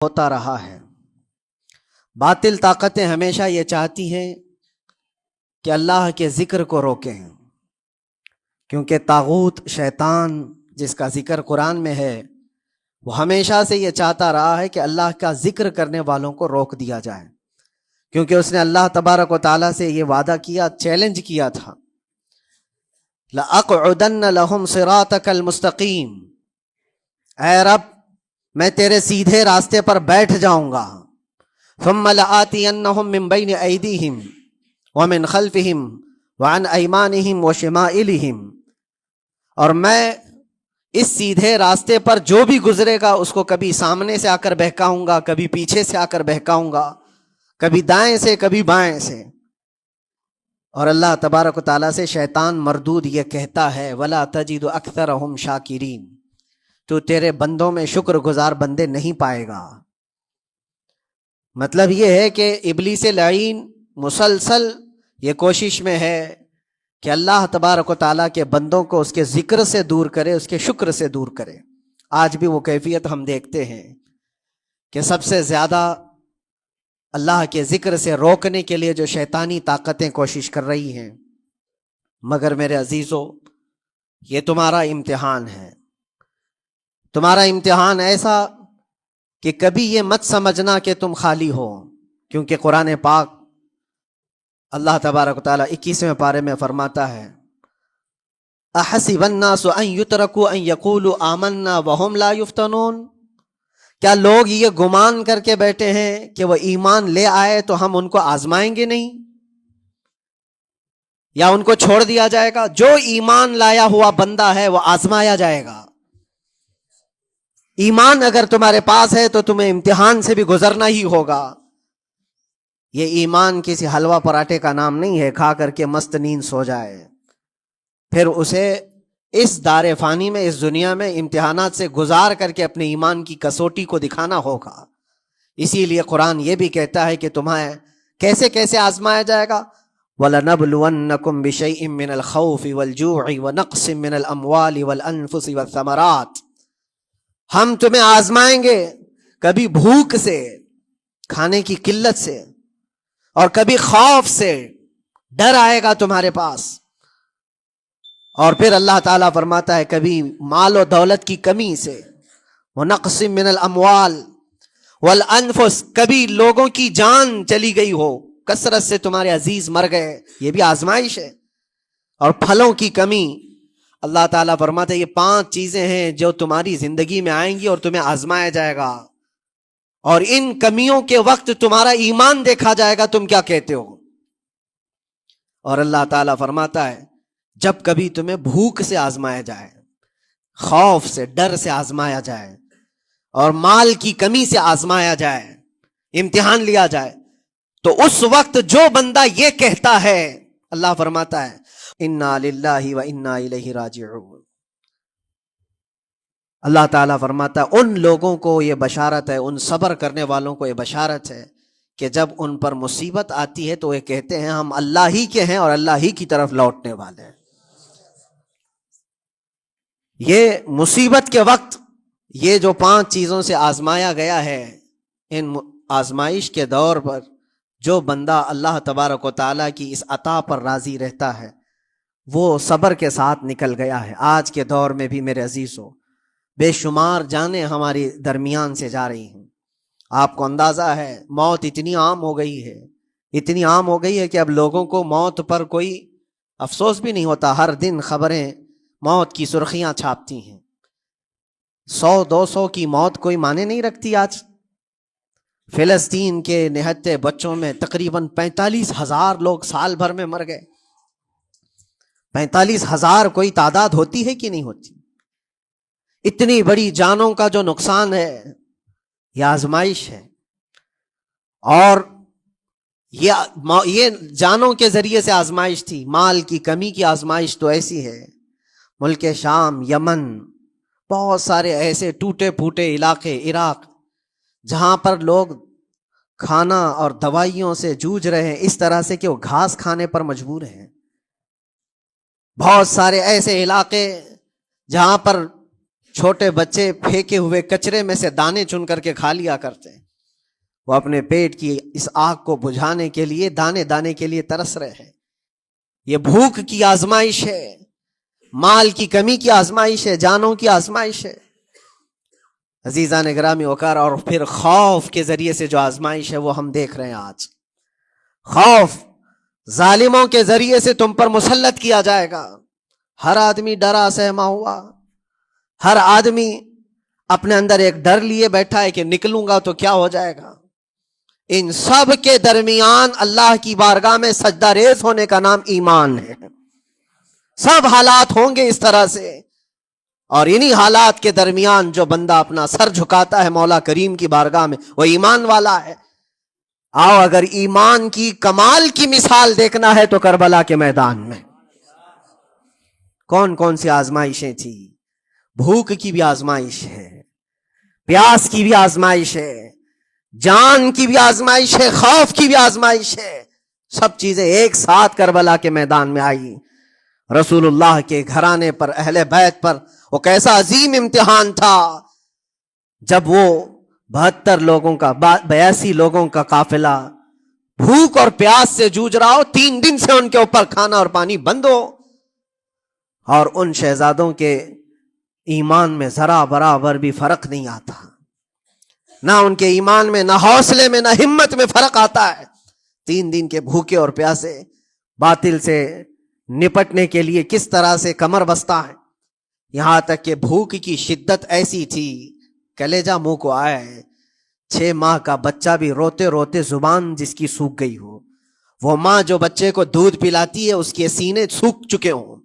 ہوتا رہا ہے۔ باطل طاقتیں ہمیشہ یہ چاہتی ہیں کہ اللہ کے ذکر کو روکیں، کیونکہ طاغوت شیطان جس کا ذکر قرآن میں ہے وہ ہمیشہ سے یہ چاہتا رہا ہے کہ اللہ کا ذکر کرنے والوں کو روک دیا جائے، کیونکہ اس نے اللہ تبارک و تعالیٰ سے یہ وعدہ کیا، چیلنج کیا تھا، لَأَقْعُدَنَّ لَهُمْ صِرَاطَكَ الْمُسْتَقِيمِ، اے رب میں تیرے سیدھے راستے پر بیٹھ جاؤں گا، ثُمَّ لَآتِيَنَّهُمْ مِنْ بَيْنِ أَيْدِيهِمْ وَمِنْ خَلْفِهِمْ وَعَنْ أَيْمَانِهِمْ وَشِمَائِلِهِمْ، اور میں اس سیدھے راستے پر جو بھی گزرے گا اس کو کبھی سامنے سے آ کر بہکاؤں گا، کبھی پیچھے سے آ کر بہکاؤں گا، کبھی دائیں سے کبھی بائیں سے۔ اور اللہ تبارک و تعالیٰ سے شیطان مردود یہ کہتا ہے وَلَا تَجِدُ أَكْثَرَهُمْ شَاكِرِينَ، تو تیرے بندوں میں شکر گزار بندے نہیں پائے گا۔ مطلب یہ ہے کہ ابلیس لعین مسلسل یہ کوشش میں ہے کہ اللہ تبارک و تعالیٰ کے بندوں کو اس کے ذکر سے دور کرے، اس کے شکر سے دور کرے۔ آج بھی وہ کیفیت ہم دیکھتے ہیں کہ سب سے زیادہ اللہ کے ذکر سے روکنے کے لیے جو شیطانی طاقتیں کوشش کر رہی ہیں، مگر میرے عزیزو یہ تمہارا امتحان ہے، تمہارا امتحان ایسا کہ کبھی یہ مت سمجھنا کہ تم خالی ہو، کیونکہ قرآن پاک اللہ تبارک و تعالیٰ 21ویں پارے میں فرماتا ہے اَحَسِبَ النَّاسُ أَن يُتْرَكُوا أَن يَقُولُوا آمَنَّا وَهُمْ لَا يُفْتَنُونَ، کیا لوگ یہ گمان کر کے بیٹھے ہیں کہ وہ ایمان لے آئے تو ہم ان کو آزمائیں گے نہیں، یا ان کو چھوڑ دیا جائے گا؟ جو ایمان لایا ہوا بندہ ہے وہ آزمایا جائے گا۔ ایمان اگر تمہارے پاس ہے تو تمہیں امتحان سے بھی گزرنا ہی ہوگا۔ یہ ایمان کسی حلوہ پراٹھے کا نام نہیں ہے کھا کر کے مست نیند سو جائے، پھر اسے اس دار فانی میں، اس دنیا میں امتحانات سے گزار کر کے اپنے ایمان کی کسوٹی کو دکھانا ہوگا۔ اسی لیے قرآن یہ بھی کہتا ہے کہ تمہیں کیسے کیسے آزمایا جائے گا، وَلَنَبْلُوَنَّكُمْ بِشَيْءٍ مِّنَ الْخَوْفِ وَالْجُوعِ وَنَقْصٍ مِّنَ الْأَمْوَالِ وَالْأَنفُسِ وَالثَّمَرَاتِ، ہم تمہیں آزمائیں گے کبھی بھوک سے، کھانے کی قلت سے، اور کبھی خوف سے، ڈر آئے گا تمہارے پاس، اور پھر اللہ تعالیٰ فرماتا ہے کبھی مال و دولت کی کمی سے، وَنَقْصٍ مِّنَ الْأَمْوَالِ وَالْأَنفُسِ، کبھی لوگوں کی جان چلی گئی ہو، کثرت سے تمہارے عزیز مر گئے، یہ بھی آزمائش ہے، اور پھلوں کی کمی۔ اللہ تعالیٰ فرماتا ہے یہ 5 چیزیں ہیں جو تمہاری زندگی میں آئیں گی اور تمہیں آزمایا جائے گا، اور ان کمیوں کے وقت تمہارا ایمان دیکھا جائے گا تم کیا کہتے ہو۔ اور اللہ تعالیٰ فرماتا ہے جب کبھی تمہیں بھوک سے آزمایا جائے، خوف سے، ڈر سے آزمایا جائے، اور مال کی کمی سے آزمایا جائے، امتحان لیا جائے، تو اس وقت جو بندہ یہ کہتا ہے، اللہ فرماتا ہے اِنَّا لِلَّهِ وَإِنَّا إِلَيْهِ راجعون۔ اللہ تعالیٰ فرماتا ہے ان لوگوں کو یہ بشارت ہے، ان صبر کرنے والوں کو یہ بشارت ہے کہ جب ان پر مصیبت آتی ہے تو یہ کہتے ہیں ہم اللہ ہی کے ہیں اور اللہ ہی کی طرف لوٹنے والے ہیں۔ یہ مصیبت کے وقت یہ جو 5 چیزوں سے آزمایا گیا ہے، ان آزمائش کے دور پر جو بندہ اللہ تبارک و تعالیٰ کی اس عطا پر راضی رہتا ہے وہ صبر کے ساتھ نکل گیا ہے۔ آج کے دور میں بھی میرے عزیزو بے شمار جانیں ہماری درمیان سے جا رہی ہیں، آپ کو اندازہ ہے موت اتنی عام ہو گئی ہے، اتنی عام ہو گئی ہے کہ اب لوگوں کو موت پر کوئی افسوس بھی نہیں ہوتا۔ ہر دن خبریں موت کی سرخیاں چھاپتی ہیں، 100-200 کی موت کوئی معنی نہیں رکھتی۔ آج فلسطین کے نہتے بچوں میں تقریباً 45,000 لوگ سال بھر میں مر گئے۔ 45,000 کوئی تعداد ہوتی ہے کہ نہیں ہوتی؟ اتنی بڑی جانوں کا جو نقصان ہے یہ آزمائش ہے، اور یہ جانوں کے ذریعے سے آزمائش تھی۔ مال کی کمی کی آزمائش تو ایسی ہے، ملک شام، یمن، بہت سارے ایسے ٹوٹے پھوٹے علاقے، عراق، جہاں پر لوگ کھانا اور دوائیوں سے جوجھ رہے ہیں، اس طرح سے کہ وہ گھاس کھانے پر مجبور ہیں۔ بہت سارے ایسے علاقے جہاں پر چھوٹے بچے پھینکے ہوئے کچرے میں سے دانے چن کر کے کھا لیا کرتے ہیں، وہ اپنے پیٹ کی اس آگ کو بجھانے کے لیے دانے دانے کے لیے ترس رہے ہیں۔ یہ بھوک کی آزمائش ہے، مال کی کمی کی آزمائش ہے، جانوں کی آزمائش ہے عزیزان گرامی وقار۔ اور پھر خوف کے ذریعے سے جو آزمائش ہے وہ ہم دیکھ رہے ہیں آج۔ خوف ظالموں کے ذریعے سے تم پر مسلط کیا جائے گا۔ ہر آدمی ڈرا سہما ہوا، ہر آدمی اپنے اندر ایک ڈر لیے بیٹھا ہے کہ نکلوں گا تو کیا ہو جائے گا۔ ان سب کے درمیان اللہ کی بارگاہ میں سجدہ ریز ہونے کا نام ایمان ہے۔ سب حالات ہوں گے اس طرح سے، اور انہی حالات کے درمیان جو بندہ اپنا سر جھکاتا ہے مولا کریم کی بارگاہ میں وہ ایمان والا ہے۔ آؤ اگر ایمان کی کمال کی مثال دیکھنا ہے تو کربلا کے میدان میں کون کون سی آزمائشیں تھی۔ بھوک کی بھی آزمائش ہے، پیاس کی بھی آزمائش ہے، جان کی بھی آزمائش ہے، خوف کی بھی آزمائش ہے۔ سب چیزیں ایک ساتھ کربلا کے میدان میں آئی۔ رسول اللہ کے گھرانے پر، اہل بیت پر وہ کیسا عظیم امتحان تھا جب وہ 72 لوگوں کا 82 لوگوں کا قافلہ بھوک اور پیاس سے جوجھ رہا ہو، 3 دن سے ان کے اوپر کھانا اور پانی بند ہو، اور ان شہزادوں کے ایمان میں ذرا برابر بھی فرق نہیں آتا، نہ ان کے ایمان میں، نہ حوصلے میں، نہ ہمت میں فرق آتا ہے۔ 3 دن کے بھوکے اور پیاسے باطل سے نپٹنے کے لیے کس طرح سے کمر بستہ ہے۔ یہاں تک کہ بھوک کی شدت ایسی تھی کلیجہ منہ کو آئے، 6 ماہ کا بچہ بھی روتے روتے زبان جس کی سوکھ گئی ہو، وہ ماں جو بچے کو دودھ پلاتی ہے اس کے سینے سوکھ چکے ہوں،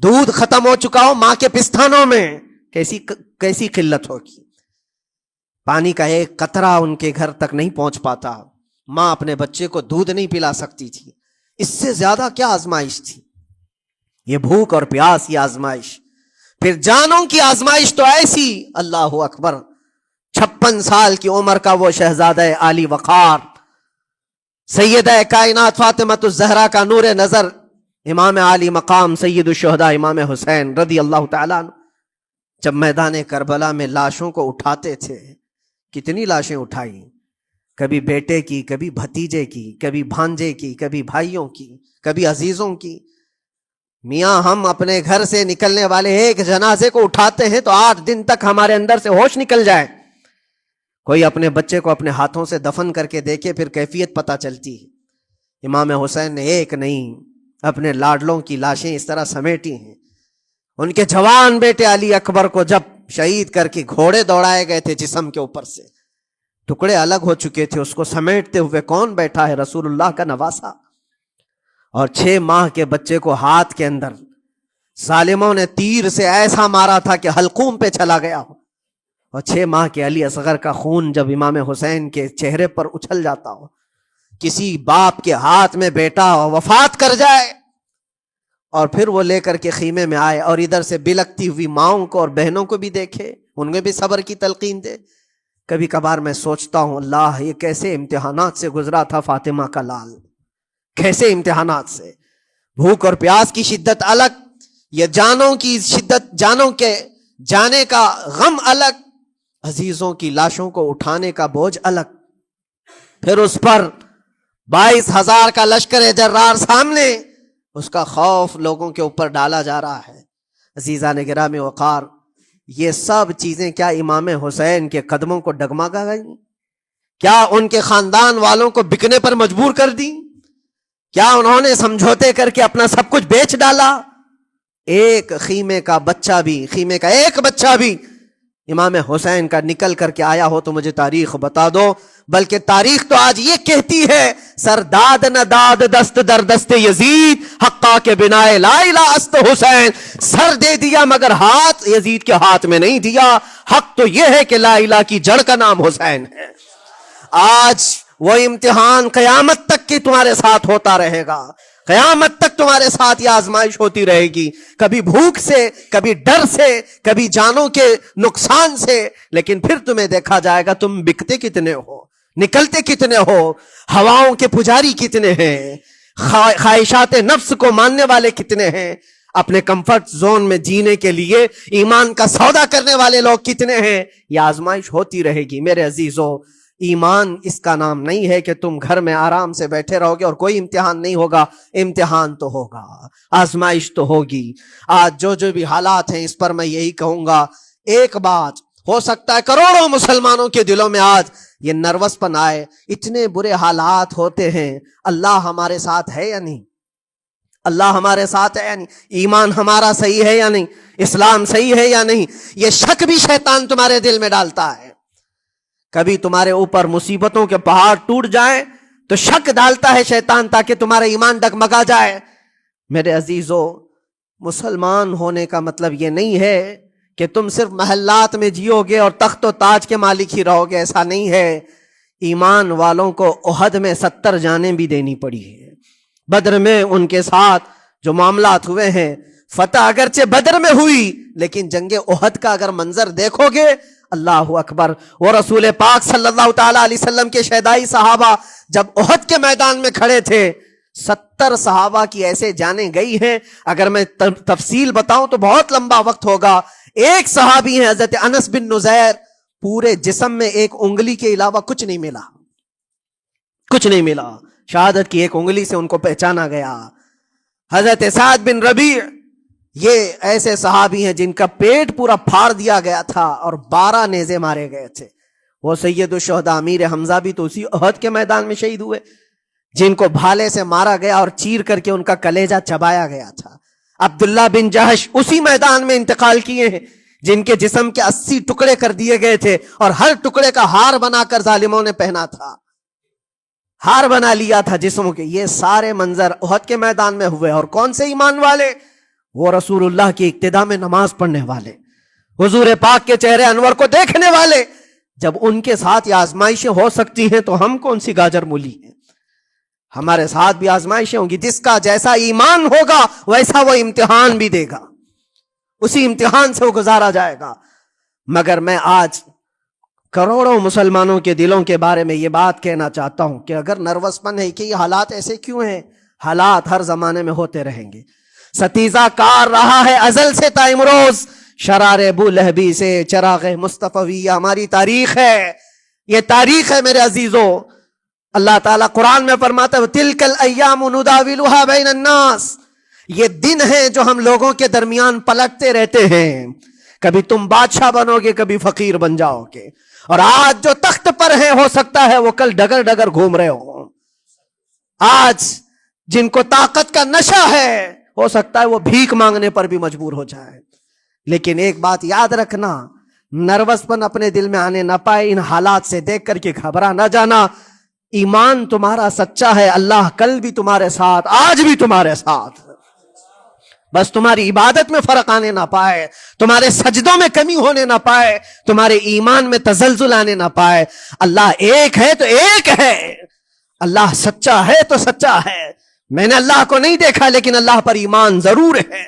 دودھ ختم ہو چکا ہو ماں کے پستانوں میں، کیسی قلت ہوگی۔ پانی کا ایک قطرہ ان کے گھر تک نہیں پہنچ پاتا، ماں اپنے بچے کو دودھ نہیں پلا سکتی تھی۔ اس سے زیادہ کیا آزمائش تھی یہ بھوک اور پیاس، یہ آزمائش۔ پھر جانوں کی آزمائش تو ایسی، اللہ اکبر، 56 سال کی عمر کا وہ شہزادہ عالی وقار، سیدہ کائنات فاطمۃ الزہرا کا نور نظر، امام عالی مقام سید الشہداء امام حسین رضی اللہ تعالیٰ عنہ، جب میدان کربلا میں لاشوں کو اٹھاتے تھے، کتنی لاشیں اٹھائی، کبھی بیٹے کی، کبھی بھتیجے کی، کبھی بھانجے کی، کبھی بھائیوں کی، کبھی عزیزوں کی۔ میاں ہم اپنے گھر سے نکلنے والے ایک جنازے کو اٹھاتے ہیں تو 8 دن تک ہمارے اندر سے ہوش نکل جائے۔ کوئی اپنے بچے کو اپنے ہاتھوں سے دفن کر کے دیکھے پھر کیفیت پتہ چلتی ہے۔ امام حسین نے ایک نہیں اپنے لاڈلوں کی لاشیں اس طرح سمیٹی ہیں۔ ان کے جوان بیٹے علی اکبر کو جب شہید کر کے گھوڑے دوڑائے گئے تھے جسم کے اوپر سے، ٹکڑے الگ ہو چکے تھے، اس کو سمیٹتے ہوئے کون بیٹھا ہے؟ رسول اللہ کا نواسا۔ اور 6 ماہ کے بچے کو ہاتھ کے اندر ظالموں نے تیر سے ایسا مارا تھا کہ حلقوم پہ چلا گیا ہو، اور 6 ماہ کے علی اصغر کا خون جب امام حسین کے چہرے پر اچھل جاتا ہو، کسی باپ کے ہاتھ میں بیٹا وفات کر جائے اور پھر وہ لے کر کے خیمے میں آئے اور ادھر سے بلکتی ہوئی ماؤں کو اور بہنوں کو بھی دیکھے، ان میں بھی صبر کی تلقین دے۔ کبھی کبھار میں سوچتا ہوں اللہ یہ کیسے امتحانات سے گزرا تھا فاطمہ کا لال، کیسے امتحانات سے۔ بھوک اور پیاس کی شدت الگ، یہ جانوں کی شدت، جانوں کے جانے کا غم الگ، عزیزوں کی لاشوں کو اٹھانے کا بوجھ الگ، پھر اس پر 22,000 کا لشکر جرار سامنے، اس کا خوف لوگوں کے اوپر ڈالا جا رہا ہے۔ عزیزان گرامی وقار، یہ سب چیزیں کیا امام حسین کے قدموں کو ڈگمگا گئیں؟ کیا ان کے خاندان والوں کو بکنے پر مجبور کر دی؟ کیا انہوں نے سمجھوتے کر کے اپنا سب کچھ بیچ ڈالا؟ ایک خیمے کا بچہ بھی، خیمے کا ایک بچہ بھی امام حسین کا نکل کر کے آیا ہو تو مجھے تاریخ بتا دو۔ بلکہ تاریخ تو آج یہ کہتی ہے، سر داد نہ داد دست در دست یزید، حقا کے بنا لا الہ است حسین، سر دے دیا مگر ہاتھ یزید کے ہاتھ میں نہیں دیا۔ حق تو یہ ہے کہ لا الہ کی جڑ کا نام حسین ہے۔ آج وہ امتحان قیامت تک کی تمہارے ساتھ ہوتا رہے گا، قیامت تک تمہارے ساتھ یہ آزمائش ہوتی رہے گی، کبھی بھوک سے، کبھی ڈر سے، کبھی جانوں کے نقصان سے، لیکن پھر تمہیں دیکھا جائے گا تم بکتے کتنے ہو، نکلتے کتنے ہو، ہواؤں کے پجاری کتنے ہیں، خواہشات نفس کو ماننے والے کتنے ہیں۔ اپنے کمفرٹ زون میں جینے کے لیے ایمان کا سودا کرنے والے لوگ کتنے ہیں. یہ آزمائش ہوتی رہے گی میرے عزیزو. ایمان اس کا نام نہیں ہے کہ تم گھر میں آرام سے بیٹھے رہو گے اور کوئی امتحان نہیں ہوگا. امتحان تو ہوگا, آزمائش تو ہوگی. آج جو بھی حالات ہیں اس پر میں یہی کہوں گا, ایک بات ہو سکتا ہے کروڑوں مسلمانوں کے دلوں میں آج یہ نروس پن آئے, اتنے برے حالات ہوتے ہیں, اللہ ہمارے ساتھ ہے یا نہیں؟ اللہ ہمارے ساتھ ہے یا نہیں؟ ایمان ہمارا صحیح ہے یا نہیں؟ اسلام صحیح ہے یا نہیں؟ یہ شک بھی شیطان تمہارے دل میں ڈالتا ہے. کبھی تمہارے اوپر مصیبتوں کے پہاڑ ٹوٹ جائیں تو شک ڈالتا ہے شیطان تاکہ تمہارا ایمان ڈگمگا جائے. میرے عزیزو, مسلمان ہونے کا مطلب یہ نہیں ہے کہ تم صرف محلات میں جیو گے اور تخت و تاج کے مالک ہی رہو گے. ایسا نہیں ہے. ایمان والوں کو احد میں 70 جانیں بھی دینی پڑی ہے. بدر میں ان کے ساتھ جو معاملات ہوئے ہیں, فتح اگرچہ بدر میں ہوئی لیکن جنگ احد کا اگر منظر دیکھو گے, اللہ اکبر. وہ رسول پاک صلی اللہ تعالی علیہ وسلم کے شہدائی صحابہ جب احد کے میدان میں کھڑے تھے, 70 صحابہ کی ایسے جانیں گئی ہیں. اگر میں تفصیل بتاؤں تو بہت لمبا وقت ہوگا. ایک صحابی ہیں حضرت انس بن نزیر, پورے جسم میں ایک انگلی کے علاوہ کچھ نہیں ملا, کچھ نہیں ملا. شہادت کی ایک انگلی سے ان کو پہچانا گیا. حضرت سعد بن ربیع, یہ ایسے صحابی ہیں جن کا پیٹ پورا پھاڑ دیا گیا تھا اور 12 نیزے مارے گئے تھے. وہ سید الشہداء امیر حمزہ بھی تو اسی احد کے میدان میں شہید ہوئے, جن کو بھالے سے مارا گیا اور چیر کر کے ان کا کلیجہ چبایا گیا تھا. عبداللہ بن جہش اسی میدان میں انتقال کیے ہیں, جن کے جسم کے 80 ٹکڑے کر دیے گئے تھے اور ہر ٹکڑے کا ہار بنا کر ظالموں نے پہنا تھا, ہار بنا لیا تھا جسموں کے. یہ سارے منظر احد کے میدان میں ہوئے. اور کون سے ایمان والے؟ وہ رسول اللہ کی اقتداء میں نماز پڑھنے والے, حضور پاک کے چہرے انور کو دیکھنے والے. جب ان کے ساتھ یہ آزمائشیں ہو سکتی ہیں تو ہم کون سی گاجر مولی ہیں؟ ہمارے ساتھ بھی آزمائشیں ہوں گی. جس کا جیسا ایمان ہوگا ویسا وہ امتحان بھی دے گا, اسی امتحان سے وہ گزارا جائے گا. مگر میں آج کروڑوں مسلمانوں کے دلوں کے بارے میں یہ بات کہنا چاہتا ہوں کہ اگر نروس پن ہے کہ یہ حالات ایسے کیوں ہیں, حالات ہر زمانے میں ہوتے رہیں گے. ستیزہ کار رہا ہے ازل سے تا امروز, شرار ابو لہبی سے چراغ مصطفی. ہماری تاریخ ہے, یہ تاریخ ہے میرے عزیزو. اللہ تعالیٰ قرآن میں فرماتا ہے تلک الایام نداولها بین الناس, یہ دن ہیں جو ہم لوگوں کے درمیان پلٹتے رہتے ہیں. کبھی تم بادشاہ بنو گے, کبھی فقیر بن جاؤ گے. اور آج جو تخت پر ہیں ہو سکتا ہے وہ کل ڈگر ڈگر گھوم رہے ہوں. آج جن کو طاقت کا نشہ ہے ہو سکتا ہے وہ بھیک مانگنے پر بھی مجبور ہو جائے. لیکن ایک بات یاد رکھنا, نروس پن اپنے دل میں آنے نہ پائے. ان حالات سے دیکھ کر کے گھبرا نہ جانا. ایمان تمہارا سچا ہے, اللہ کل بھی تمہارے ساتھ, آج بھی تمہارے ساتھ. بس تمہاری عبادت میں فرق آنے نہ پائے, تمہارے سجدوں میں کمی ہونے نہ پائے, تمہارے ایمان میں تزلزل آنے نہ پائے. اللہ ایک ہے تو ایک ہے, اللہ سچا ہے تو سچا ہے. میں نے اللہ کو نہیں دیکھا لیکن اللہ پر ایمان ضرور ہے.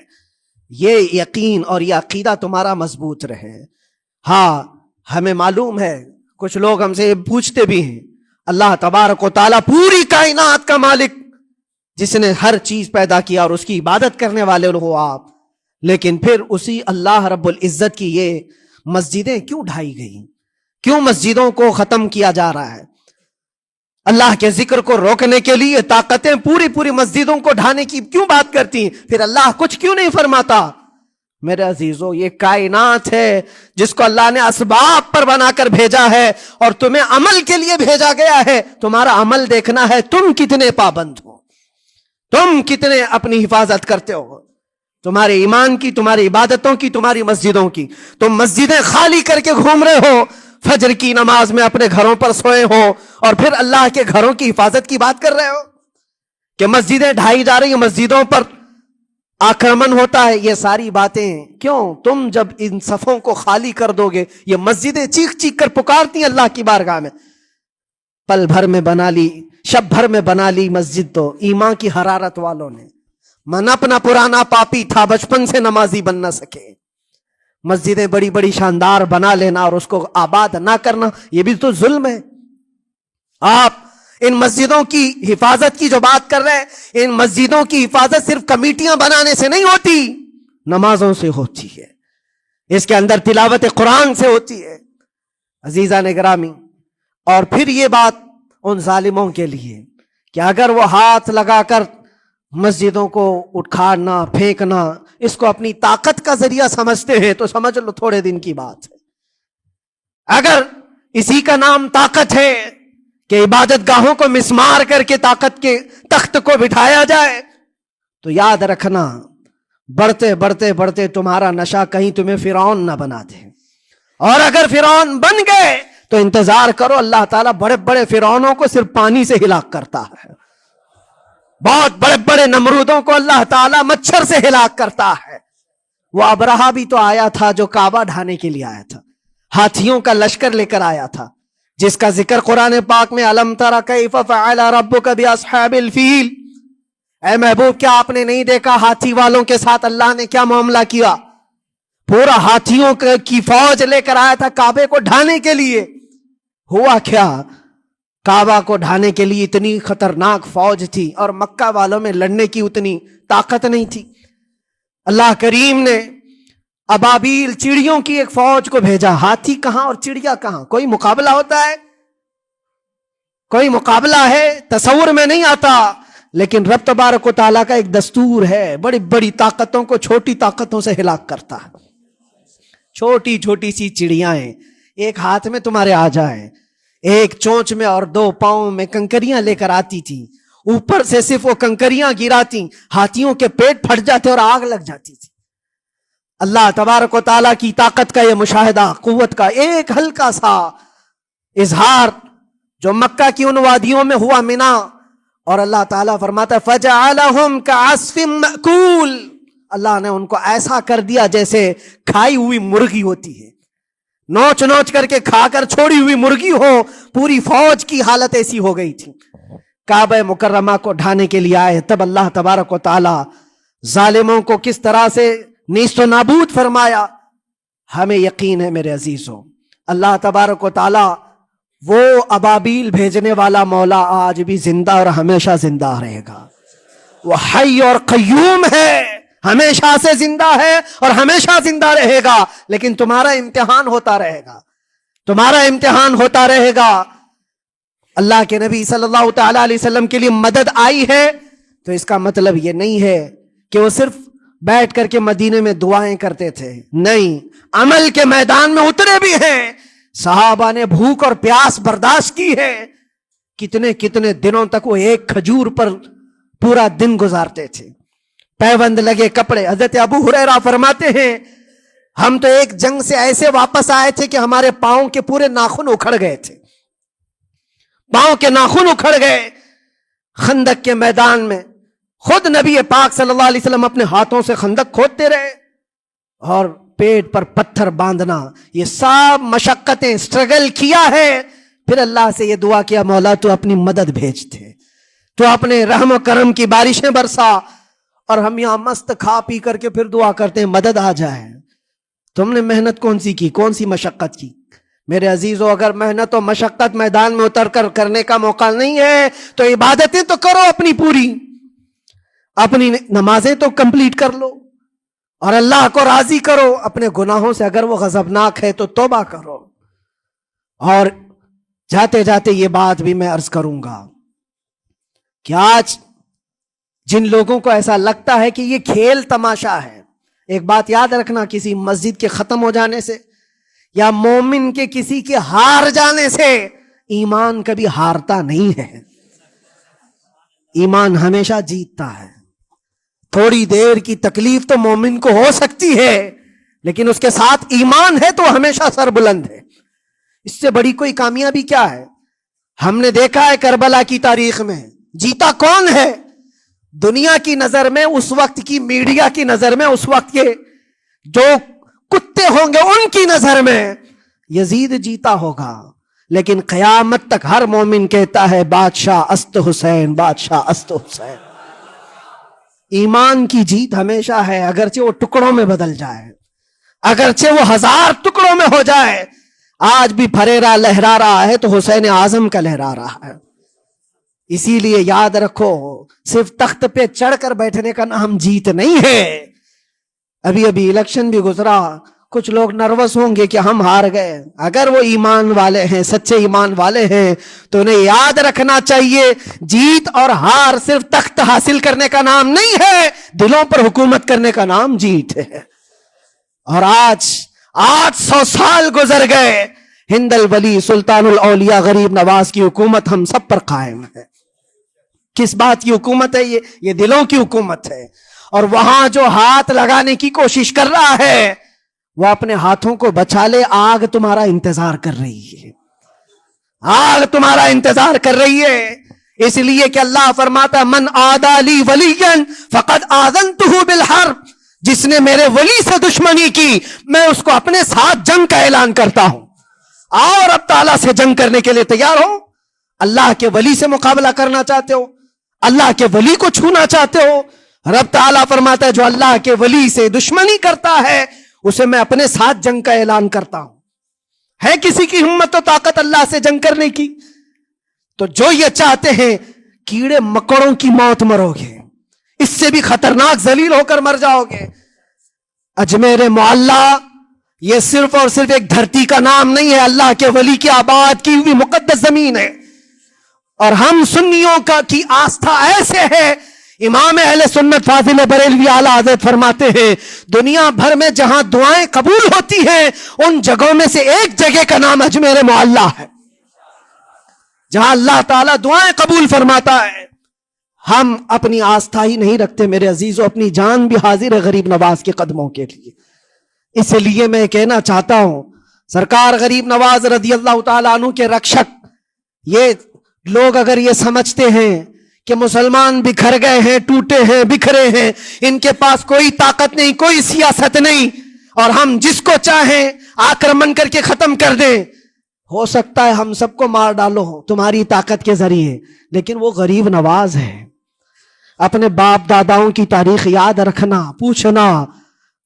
یہ یقین اور یہ عقیدہ تمہارا مضبوط رہے. ہاں ہمیں معلوم ہے, کچھ لوگ ہم سے پوچھتے بھی ہیں, اللہ تبارک و تعالیٰ پوری کائنات کا مالک جس نے ہر چیز پیدا کیا اور اس کی عبادت کرنے والے ہو آپ, لیکن پھر اسی اللہ رب العزت کی یہ مسجدیں کیوں ڈھائی گئی؟ کیوں مسجدوں کو ختم کیا جا رہا ہے؟ اللہ کے ذکر کو روکنے کے لیے طاقتیں پوری مسجدوں کو ڈھانے کی کیوں بات کرتی ہیں؟ پھر اللہ کچھ کیوں نہیں فرماتا؟ میرے عزیزو, یہ کائنات ہے جس کو اللہ نے اسباب پر بنا کر بھیجا ہے اور تمہیں عمل کے لیے بھیجا گیا ہے. تمہارا عمل دیکھنا ہے, تم کتنے پابند ہو, تم کتنے اپنی حفاظت کرتے ہو, تمہارے ایمان کی, تمہاری عبادتوں کی, تمہاری مسجدوں کی. تم مسجدیں خالی کر کے گھوم رہے ہو, فجر کی نماز میں اپنے گھروں پر سوئے ہو اور پھر اللہ کے گھروں کی حفاظت کی بات کر رہے ہو کہ مسجدیں ڈھائی جا رہی ہیں, مسجدوں پر آکرمن ہوتا ہے. یہ ساری باتیں کیوں؟ تم جب ان صفوں کو خالی کر دو گے, یہ مسجدیں چیخ چیخ کر پکارتی ہیں اللہ کی بارگاہ میں. پل بھر میں بنا لی, شب بھر میں بنا لی مسجد تو ایمان کی حرارت والوں نے. من اپنا پرانا پاپی تھا, بچپن سے نمازی بن نہ سکے. مسجدیں بڑی بڑی شاندار بنا لینا اور اس کو آباد نہ کرنا, یہ بھی تو ظلم ہے. آپ ان مسجدوں کی حفاظت کی جو بات کر رہے ہیں، ان مسجدوں کی حفاظت صرف کمیٹیاں بنانے سے نہیں ہوتی، نمازوں سے ہوتی ہے، اس کے اندر تلاوت قرآن سے ہوتی ہے عزیزان گرامی۔ اور پھر یہ بات ان ظالموں کے لیے کہ اگر وہ ہاتھ لگا کر مسجدوں کو اٹھانا پھینکنا اس کو اپنی طاقت کا ذریعہ سمجھتے ہیں تو سمجھ لو تھوڑے دن کی بات ہے۔ اگر اسی کا نام طاقت ہے کہ عبادت گاہوں کو مسمار کر کے طاقت کے تخت کو بٹھایا جائے، تو یاد رکھنا بڑھتے بڑھتے بڑھتے تمہارا نشہ کہیں تمہیں فرعون نہ بنا دے، اور اگر فرعون بن گئے تو انتظار کرو، اللہ تعالیٰ بڑے بڑے فرعونوں کو صرف پانی سے ہلاک کرتا ہے، بہت بڑے بڑے نمرودوں کو اللہ تعالیٰ مچھر سے ہلاک کرتا ہے۔ وہ ابرہہ بھی تو آیا تھا جو کعبہ ڈھانے کے لیے آیا تھا، ہاتھیوں کا لشکر لے کر آیا تھا، جس کا ذکر قرآن پاک میں الم تر کیف فعل ربک باصحاب الفیل، اے محبوب کیا آپ نے نہیں دیکھا ہاتھی والوں کے ساتھ اللہ نے کیا معاملہ کیا؟ پورا ہاتھیوں کی فوج لے کر آیا تھا کعبے کو ڈھانے کے لیے، ہوا کیا؟ کعبہ کو ڈھانے کے لیے اتنی خطرناک فوج تھی اور مکہ والوں میں لڑنے کی اتنی طاقت نہیں تھی۔ اللہ کریم نے ابابیل چڑیوں کی ایک فوج کو بھیجا، ہاتھی کہاں اور چڑیا کہاں؟ کوئی مقابلہ ہوتا ہے؟ کوئی مقابلہ ہے؟ تصور میں نہیں آتا، لیکن رب تبارک و تعالیٰ کا ایک دستور ہے، بڑی بڑی طاقتوں کو چھوٹی طاقتوں سے ہلاک کرتا ہے۔ چھوٹی چھوٹی سی چڑیاں ہیں، ایک ہاتھ میں تمہارے آ جائیں، ایک چونچ میں اور دو پاؤں میں کنکریاں لے کر آتی تھی، اوپر سے صرف وہ کنکریاں گراتی، ہاتھیوں کے پیٹ پھٹ جاتے اور آگ لگ جاتی تھی۔ اللہ تبارک و تعالیٰ کی طاقت کا یہ مشاہدہ، قوت کا ایک ہلکا سا اظہار جو مکہ کی ان وادیوں میں ہوا منا، اور اللہ تعالیٰ فرماتا ہے فَجَعَلَهُمْ كَعَصْفٍ مَأْكُولٍ، اللہ نے ان کو ایسا کر دیا جیسے کھائی ہوئی مرغی ہوتی ہے، نوچ نوچ کر کے کھا کر چھوڑی ہوئی مرغی ہو، پوری فوج کی حالت ایسی ہو گئی تھی۔ کعبہ مکرمہ کو ڈھانے کے لیے آئے، تب اللہ تبارک و تعالی ظالموں کو کس طرح سے نیست و نابود فرمایا۔ ہمیں یقین ہے میرے عزیزوں، اللہ تبارک و تعالی وہ ابابیل بھیجنے والا مولا آج بھی زندہ اور ہمیشہ زندہ رہے گا، وہ حی اور قیوم ہے، ہمیشہ سے زندہ ہے اور ہمیشہ زندہ رہے گا، لیکن تمہارا امتحان ہوتا رہے گا، تمہارا امتحان ہوتا رہے گا۔ اللہ کے نبی صلی اللہ تعالی علیہ وسلم کے لیے مدد آئی ہے تو اس کا مطلب یہ نہیں ہے کہ وہ صرف بیٹھ کر کے مدینے میں دعائیں کرتے تھے، نہیں، عمل کے میدان میں اترے بھی ہیں۔ صحابہ نے بھوک اور پیاس برداشت کی ہے، کتنے کتنے دنوں تک وہ ایک کھجور پر پورا دن گزارتے تھے، پیوند لگے کپڑے۔ حضرت ابو ہریرہ فرماتے ہیں ہم تو ایک جنگ سے ایسے واپس آئے تھے کہ ہمارے پاؤں کے پورے ناخن اکھڑ گئے تھے، پاؤں کے ناخن اکھڑ گئے۔ خندق کے میدان میں خود نبی پاک صلی اللہ علیہ وسلم اپنے ہاتھوں سے خندق کھودتے رہے، اور پیٹ پر پتھر باندھنا، یہ سب مشقتیں، اسٹرگل کیا ہے، پھر اللہ سے یہ دعا کیا مولا تو اپنی مدد بھیج دے، تو اپنے رحم و کرم کی بارشیں برسا، اور ہم یہاں مست کھا پی کر کے پھر دعا کرتے ہیں مدد آ جائے۔ تم نے محنت کون سی کی، کون سی مشقت کی؟ میرے عزیزو، اگر محنت و مشقت میدان میں اتر کر کرنے کا موقع نہیں ہے تو عبادتیں تو کرو اپنی پوری، اپنی نمازیں تو کمپلیٹ کر لو اور اللہ کو راضی کرو، اپنے گناہوں سے اگر وہ غضبناک ہے تو توبہ کرو۔ اور جاتے جاتے یہ بات بھی میں عرض کروں گا کہ آج جن لوگوں کو ایسا لگتا ہے کہ یہ کھیل تماشا ہے، ایک بات یاد رکھنا، کسی مسجد کے ختم ہو جانے سے یا مومن کے کسی کے ہار جانے سے ایمان کبھی ہارتا نہیں ہے، ایمان ہمیشہ جیتتا ہے۔ تھوڑی دیر کی تکلیف تو مومن کو ہو سکتی ہے، لیکن اس کے ساتھ ایمان ہے تو ہمیشہ سر بلند ہے۔ اس سے بڑی کوئی کامیابی کیا ہے؟ ہم نے دیکھا ہے کربلا کی تاریخ میں جیتا کون ہے؟ دنیا کی نظر میں، اس وقت کی میڈیا کی نظر میں، اس وقت کے جو کتے ہوں گے ان کی نظر میں یزید جیتا ہوگا، لیکن قیامت تک ہر مومن کہتا ہے بادشاہ است حسین، بادشاہ است حسین۔ ایمان کی جیت ہمیشہ ہے، اگرچہ وہ ٹکڑوں میں بدل جائے، اگرچہ وہ 1000 ٹکڑوں میں ہو جائے۔ آج بھی پھریرا لہرا رہا ہے تو حسین اعظم کا لہرا رہا ہے۔ اسی لیے یاد رکھو، صرف تخت پہ چڑھ کر بیٹھنے کا نام جیت نہیں ہے۔ ابھی الیکشن بھی گزرا، کچھ لوگ نروس ہوں گے کہ ہم ہار گئے۔ اگر وہ ایمان والے ہیں، سچے ایمان والے ہیں، تو انہیں یاد رکھنا چاہیے جیت اور ہار صرف تخت حاصل کرنے کا نام نہیں ہے، دلوں پر حکومت کرنے کا نام جیت ہے۔ اور آج 800 سال گزر گئے، ہند الولی سلطان الاولیاء غریب نواز کی حکومت ہم سب پر قائم ہے۔ کس بات کی حکومت ہے یہ دلوں کی حکومت ہے۔ اور وہاں جو ہاتھ لگانے کی کوشش کر رہا ہے وہ اپنے ہاتھوں کو بچا لے، آگ تمہارا انتظار کر رہی ہے، آگ تمہارا انتظار کر رہی ہے۔ اس لیے کہ اللہ فرماتا من عادی لی ولیا فقد آذنتہ بالحرب، جس نے میرے ولی سے دشمنی کی میں اس کو اپنے ساتھ جنگ کا اعلان کرتا ہوں۔ اور اب تعالیٰ سے جنگ کرنے کے لیے تیار ہو؟ اللہ کے ولی سے مقابلہ کرنا چاہتے ہو؟ اللہ کے ولی کو چھونا چاہتے ہو؟ رب تعالیٰ فرماتا ہے جو اللہ کے ولی سے دشمنی کرتا ہے اسے میں اپنے ساتھ جنگ کا اعلان کرتا ہوں۔ ہے کسی کی ہمت و طاقت اللہ سے جنگ کرنے کی؟ تو جو یہ چاہتے ہیں کیڑے مکڑوں کی موت مرو گے، اس سے بھی خطرناک ذلیل ہو کر مر جاؤ گے۔ اجمیر معلیٰ یہ صرف اور صرف ایک دھرتی کا نام نہیں ہے، اللہ کے ولی کی آباد کی ہوئی مقدس زمین ہے۔ اور ہم سنیوں کی آستھا ایسے ہے، امام اہل سنت فاضل بریلوی اعلیٰ حضرت فرماتے ہیں دنیا بھر میں جہاں دعائیں قبول ہوتی ہیں ان جگہوں میں سے ایک جگہ کا نام اجمیر معلیٰ ہے، جہاں اللہ تعالیٰ دعائیں قبول فرماتا ہے۔ ہم اپنی آستھا ہی نہیں رکھتے میرے عزیزوں، اپنی جان بھی حاضر ہے غریب نواز کے قدموں کے لیے۔ اس لیے میں کہنا چاہتا ہوں سرکار غریب نواز رضی اللہ تعالیٰ عنہ کے رکشک، یہ لوگ اگر یہ سمجھتے ہیں کہ مسلمان بکھر گئے ہیں، ٹوٹے ہیں، بکھرے ہیں، ان کے پاس کوئی طاقت نہیں، کوئی سیاست نہیں، اور ہم جس کو چاہیں آکرمن کر کے ختم کر دیں، ہو سکتا ہے ہم سب کو مار ڈالو تمہاری طاقت کے ذریعے، لیکن وہ غریب نواز ہے۔ اپنے باپ داداؤں کی تاریخ یاد رکھنا، پوچھنا،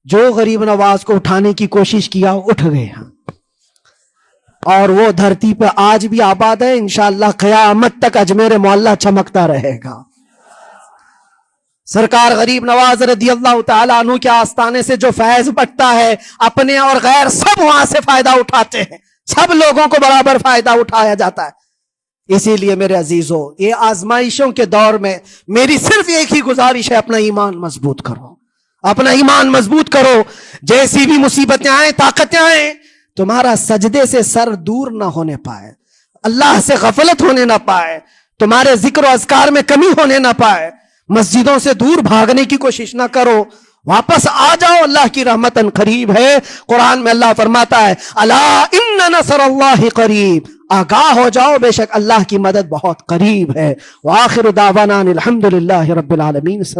جو غریب نواز کو اٹھانے کی کوشش کیا اٹھ گیا، اور وہ دھرتی پہ آج بھی آباد ہے۔ انشاءاللہ قیامت تک اجمیر معلیٰ چمکتا رہے گا۔ سرکار غریب نواز رضی اللہ تعالیٰ عنہ کے آستانے سے جو فیض بٹتا ہے، اپنے اور غیر سب وہاں سے فائدہ اٹھاتے ہیں، سب لوگوں کو برابر فائدہ اٹھایا جاتا ہے۔ اسی لیے میرے عزیزوں، یہ آزمائشوں کے دور میں میری صرف ایک ہی گزارش ہے، اپنا ایمان مضبوط کرو، اپنا ایمان مضبوط کرو۔ جیسی بھی مصیبتیں آئیں، طاقتیں آئیں، تمہارا سجدے سے سر دور نہ ہونے پائے، اللہ سے غفلت ہونے نہ پائے، تمہارے ذکر و اذکار میں کمی ہونے نہ پائے، مسجدوں سے دور بھاگنے کی کوشش نہ کرو، واپس آ جاؤ، اللہ کی رحمت قریب ہے۔ قرآن میں اللہ فرماتا ہے الا ان نصر اللہ قریب، آگاہ ہو جاؤ، بے شک اللہ کی مدد بہت قریب ہے۔ وآخر دعوانا الحمد للہ رب العالمین۔